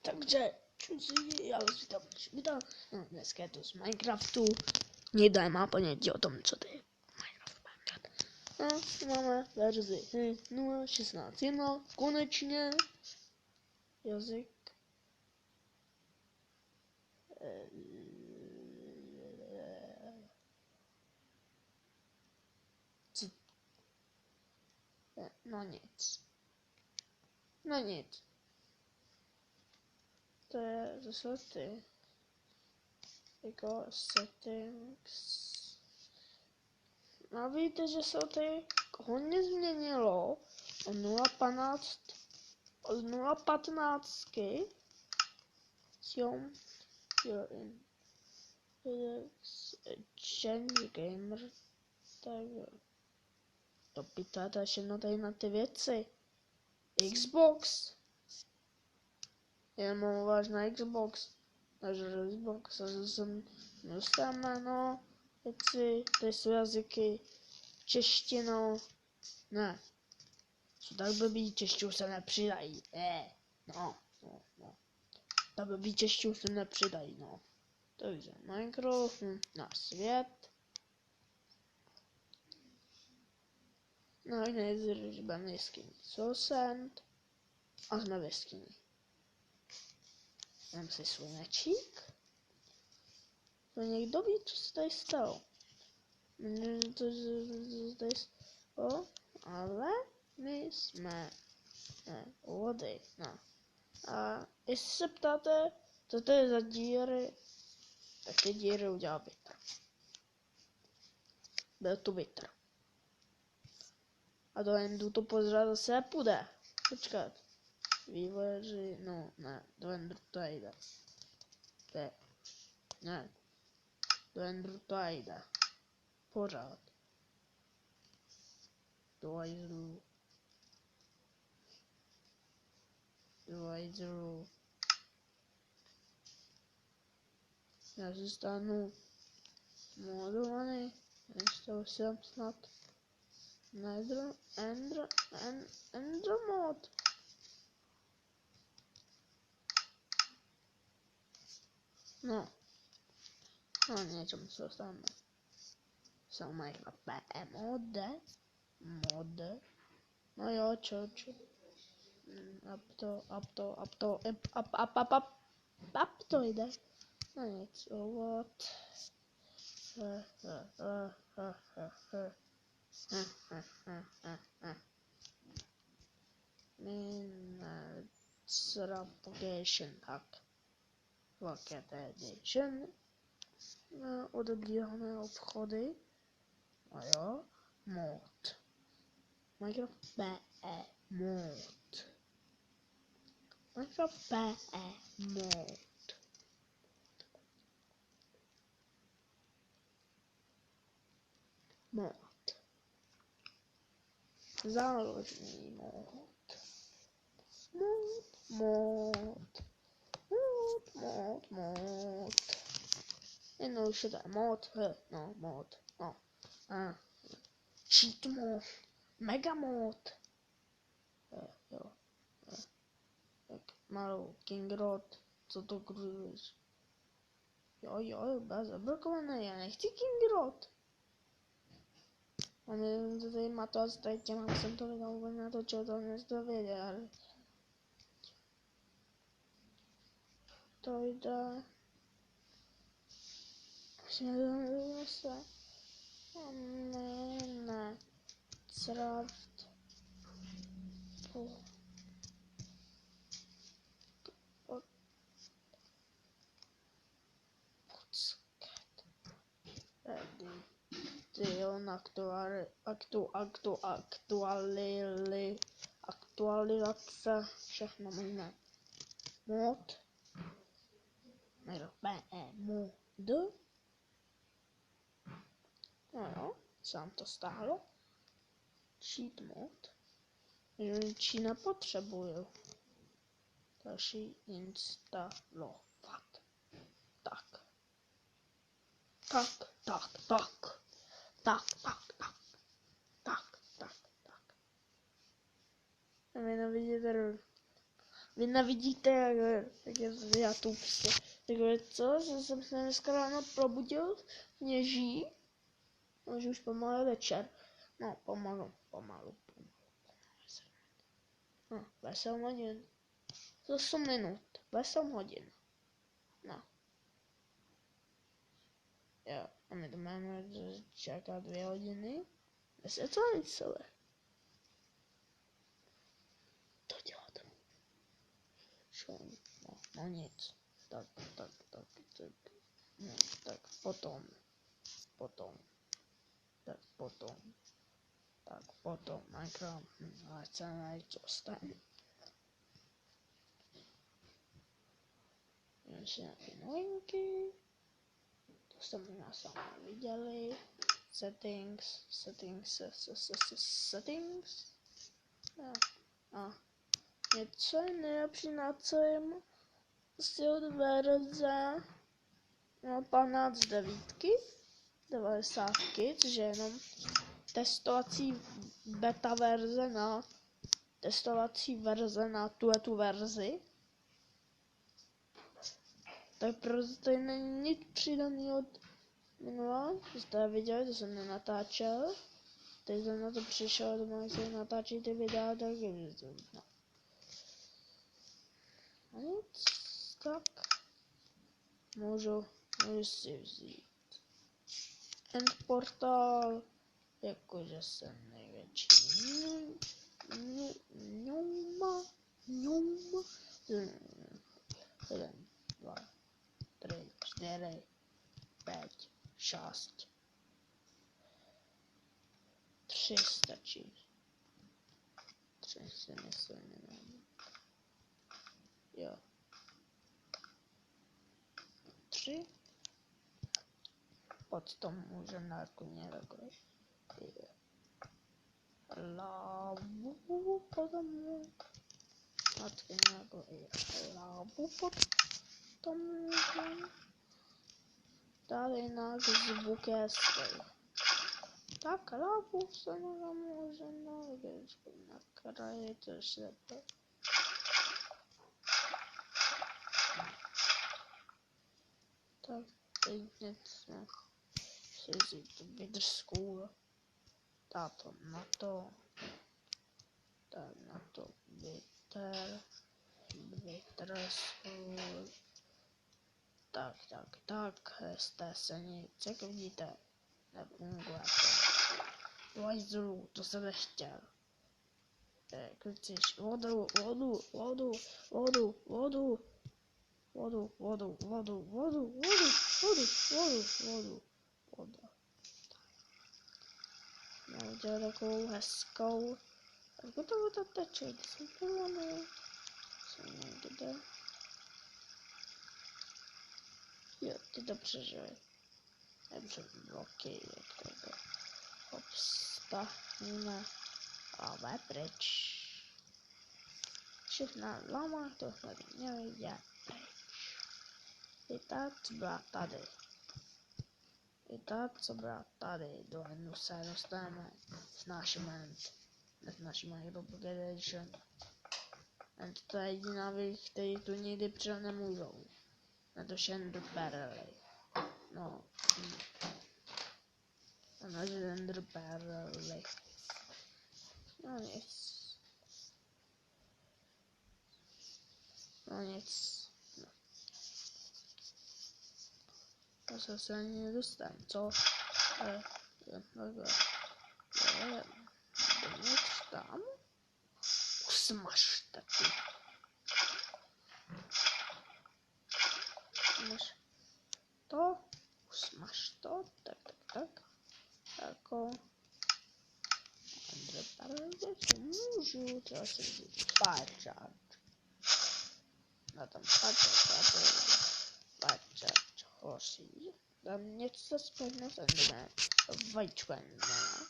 Takže já vás vítám. No, dneska je to z Minecraftu. Nikdo nemá ponětí o tom, co to je Minecraft. No, máme verzi 0.16.1. Konečně jazyk. No nic. No nic. To je zase ty. Jako settings. A víte, že se ty hodně změnilo od 0.15. You're in change gamer. Tak to pýtáte všechno tady na ty věci. Xbox. Já mám vážná Xbox. Takže Xbox jsem dostáváme, no, věci, tady jsou jazyky, češtinu, ne, jsou tak blbý, češtinu se nepřidají, no, tak blbý češtinu se nepřidají, no, takže Minecraft, na svět, no, nejzřížbám jeskyní Sosend, a jsme ve jeskyni. Mám si slunečík. To někdo ví, co se tady stalo. Ale my jsme vody. No. A jestli se ptáte, co to je za díry, tak ty díry udělal vítr. Byl tu vítr. A do endu to pozřát zase půjde. Počkat. Vývojáři, no ne, do endu to jde. Ne. Do endu to jde. Pořád. Do hajzlu. Já se stanu modovaný. Ještě jsem snad. Ender mod. No. No něčem se stane. Jsou Minecraft PM mod. No jo, čo. Up to jde. No nic, what? Propagation tak. Rocket Edition. Odebírané obchody. A jo, mod. Minecraft PE mod. Minecraft PE mod. Mod. Záložní mod. Mod. Jednoduše to je mod. No, mod. No. Cheat mod. Mega mod. Jo. Tak malou King Rod. Co to kruzuješ? Jo, byla zablokované, já nechci King Rod. A nevím, co tady má to a tady těma jsem to vydal úplně natočil, to nejste věděl. To jde. Musíme se. Ne. Craft. Aktualizace, všechno možné. Mod. Mod. No jo, sám to stálo. Cheat mod. Či nepotřebuju. Další instalovat. Tak. Vy nevidíte, jak já tu prostě. Takže co, že jsem se dneska ráno probudil, něží, no, že už pomalu je večer. No, pomalu. No, 8 hodin. 8 minut, 8 hodin. No. Jo, a my to máme čekat 2 hodiny. 10 celé. To děláte. No nic. Tak. No, tak potom. Tak potom. Minecraft. Ale co najít ostane. Ještě nějaké novinky. To jste možná sami viděli. Settings. No. A něco je nejlepší na celém si od verze 15.9, 90, což je jenom testovací beta verze na tu verzi. Tak prostě tady není nic přidaný od minula, jste viděli, to jsem nenatáčel. Teď jsem na to přišel, domů se natáčí ty videa, tak no. A nic, tak můžu si vzít end portal, jakože jsem největší ňuma. 1, 2, 3, 4, 5, 6. 3 stačí. 3 si myslím, nevím. Jo. 3. Pod tom můžeme dát koně takové. Lávu potom. Dát koně takové. Lávu potom můžeme. Dát jinak zvuk je stejný. Tak lávu se můžeme na kraji, to je to. Tak, teď něco si vzít vydržku, dát to na to, tak na to vytržku, tak, jste se nic, jak vidíte, nefunguje to. Vajzru, to jsem nechtěl. Kluciš, vodu. Voda. Já udělám takovou hezkou. Jak to voda teče, když jsem povolený. Jsem někde. Jo, ty to přežili. Dobře, bloky, jak to obstavíme. Ale pryč. Všechna lama, to jsme měli dělat pryč. I ta, co byla tady. Do endu se dostaneme s naším Roblox Edition. And to je jediná věc, který tu nikdy přidat nemůžou. Na to Ender Barrely. No. Na Ender Barrely. No nic. To se ani nedostane, co? Nic tam? Usmažte ty. Usmaž to, tak. Jako. Co můžu, třeba si vzít Firecharge. Na tom Firecharge hoří. Dám něco spojeno s Endermanem. Vajíčko Endermana.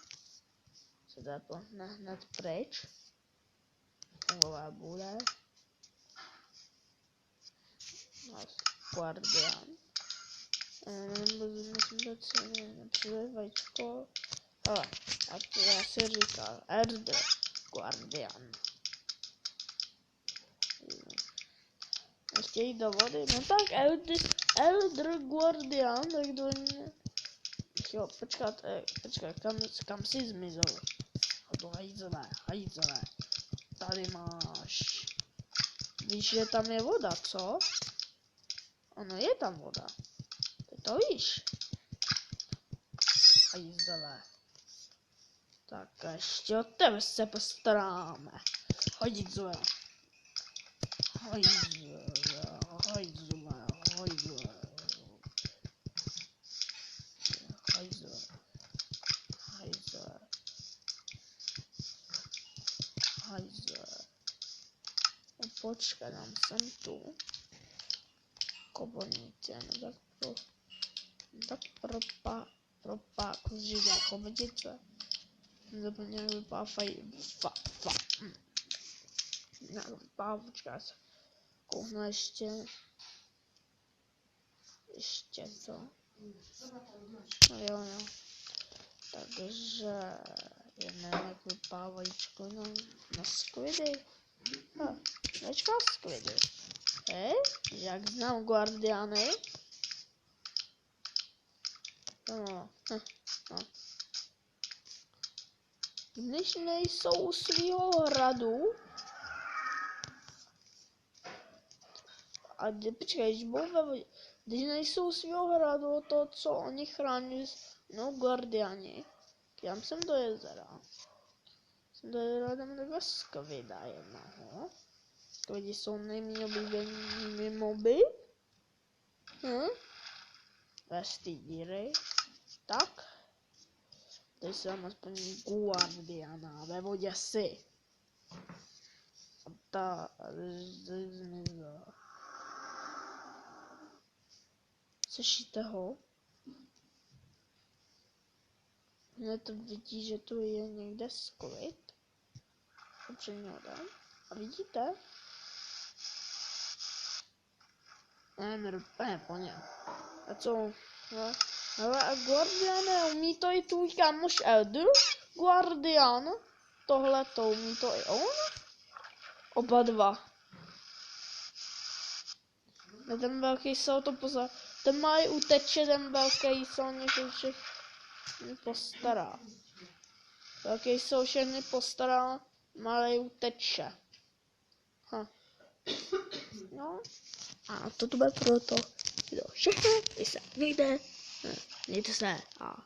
Se dá hned pryč. Fungovat bude. Guardian. Musím dát si nepřijde vajíčko. Ale, a to já si říkal, Ender Guardian. Chtějí do vody? No tak Elder Guardian, tak to ne... Jo, počkat, kam jsi zmizel? A to hajzele. Tady máš. Víš, že tam je voda, co? Ono je tam voda. Ty to víš. Hajzele. Tak ještě o tebe se postaráme. Hajzele. Počkej, dám sem tu kobonice, no tak pro páku zřídím chobodice. Zapomněl vypadá počkej se. Kouknu ještě to. No jo. Takže nevím, jak vypadá vajíčko na skvidy. Vajíčko na skvidy. Hej, jak znám guardiany. No. Když nejsou u svýho hradu. A počkej, když nejsou u svýho hradu, to, co oni chrání, no guardiani. Já jsem do jezera. Jdeme takhle skvida jednoho. Skvidi jsou nejméně oblíbený moby. Bez té díry. Tak. Tady jsem aspoň guardiana ve vodě si. A ta zmizela. Slyšíte ho? Hned to vidí, že tu je někde skvid. Dobře mě dám. A vidíte? Ne, po něm. A co? Ale a Guardiane, umí to i tvůj kámoš Elder? Guardian? Tohle to umí to i on? Oba dva. A ten velký se o to pozor. Ten malý uteče, ten velký se o ně všechny postará. Velký se o všechny postará, malý uteče. No. A toto bude proto. Všechno, když se mějte se a